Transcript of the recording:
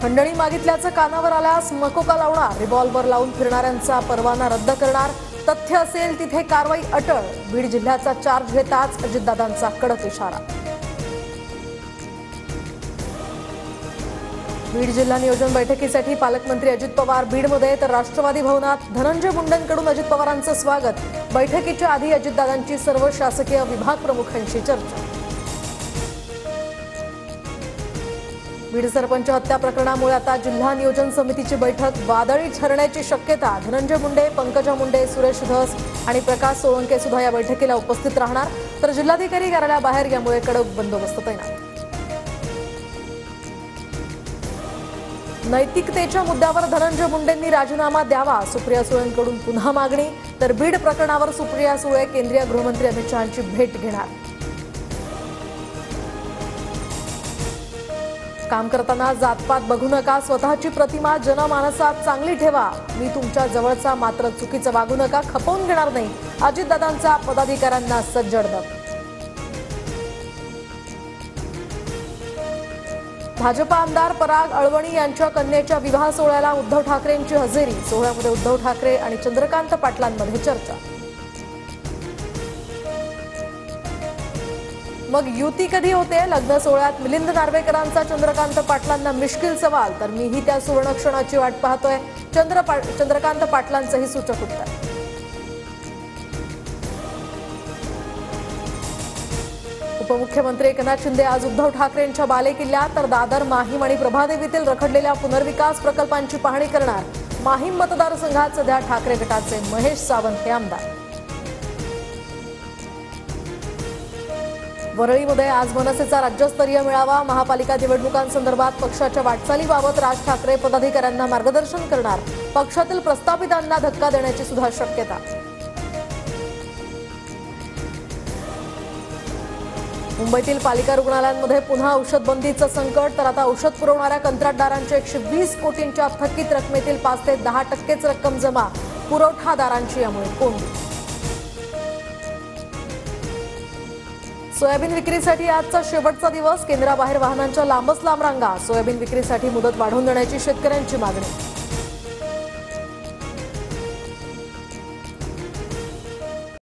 खंडणी मागितल्याचं कानावर आल्यास मकोका लावणार, रिव्हॉल्वर लावून फिरणाऱ्यांचा परवाना रद्द करणार, तथ्य असेल तिथे कारवाई अटळ, बीड जिल्ह्याचा चार्ज घेताच अजितदादांचा कडक इशारा। बीड जिल्हा नियोजन बैठकीसाठी पालकमंत्री अजित पवार बीडमध्ये, तर राष्ट्रवादी भवनात धनंजय मुंडेंकडून अजित पवारांचं स्वागत। बैठकीच्या आधी अजितदादांची सर्व शासकीय विभाग प्रमुखांशी चर्चा। बीड सरपंच हत्या प्रकरणामुळे आता जिल्हा नियोजन समितीची बैठक वादळी ठरण्याची शक्यता। धनंजय मुंडे, पंकजा मुंडे, सुरेश धस आणि प्रकाश सोळंके सुद्धा या बैठकीला उपस्थित राहणार, तर जिल्हाधिकारी कार्यालयाबाहेर यामुळे कडक बंदोबस्त तैनात। नैतिकतेच्या मुद्द्यावर धनंजय मुंडेंनी राजीनामा द्यावा, सुप्रिया सुळेंकडून पुन्हा मागणी, तर बीड प्रकरणावर सुप्रिया सुळे केंद्रीय गृहमंत्री अमित शहांची भेट घेणार। काम करताना जातपात बघू नका, स्वतःची प्रतिमा जनमानसात चांगली ठेवा, मी तुमच्या जवळचा मात्र चुकीचं वागू नका, खपवून घेणार नाही, अजितदादांचा पदाधिकाऱ्यांना सज्जड दम। भाजपा आमदार पराग अळवणी यांच्या कन्येच्या विवाह सोहळ्याला उद्धव ठाकरेंची हजेरी, सोहळ्यामध्ये उद्धव ठाकरे आणि चंद्रकांत पाटलांमध्ये चर्चा। मग युती कधी होते? लग्न सोहळ्यात मिलिंद नार्वेकरांचा चंद्रकांत पाटलांना मिश्किल सवाल, तर मीही त्या सुवर्ण क्षणाची वाट पाहतोय, चंद्रकांत पाटलांचंही सूचक उत्तर। उपमुख्यमंत्री एकनाथ शिंदे आज उद्धव ठाकरेंच्या बालेकिल्ल्यात, तर दादर, माहीम आणि प्रभादेवीतील रखडलेल्या पुनर्विकास प्रकल्पांची पाहणी करणार। माहीम मतदारसंघात सध्या ठाकरे गटाचे महेश सावंत हे आमदार। वरळीमध्ये आज मनसेचा राज्यस्तरीय मेळावा, महापालिका निवडणुकांसंदर्भात पक्षाच्या वाटचालीबाबत राज ठाकरे पदाधिकाऱ्यांना मार्गदर्शन करणार, पक्षातील प्रस्थापितांना धक्का देण्याची सुद्धा शक्यता। मुंबईतील पालिका रुग्णालयांमध्ये पुन्हा औषध बंदीचं संकट, तर आता औषध पुरवणाऱ्या कंत्राटदारांच्या 120 कोटींच्या थकीत रकमेतील 5 ते 10% रक्कम जमा, पुरवठादारांची यामुळे कोंडी। सोयाबीन विक्रीसाठी आजचा शेवटचा दिवस, केंद्राबाहेर वाहनांच्या लांबच लांब रांगा, सोयाबीन विक्रीसाठी मुदत वाढवून देण्याची शेतकऱ्यांची मागणी।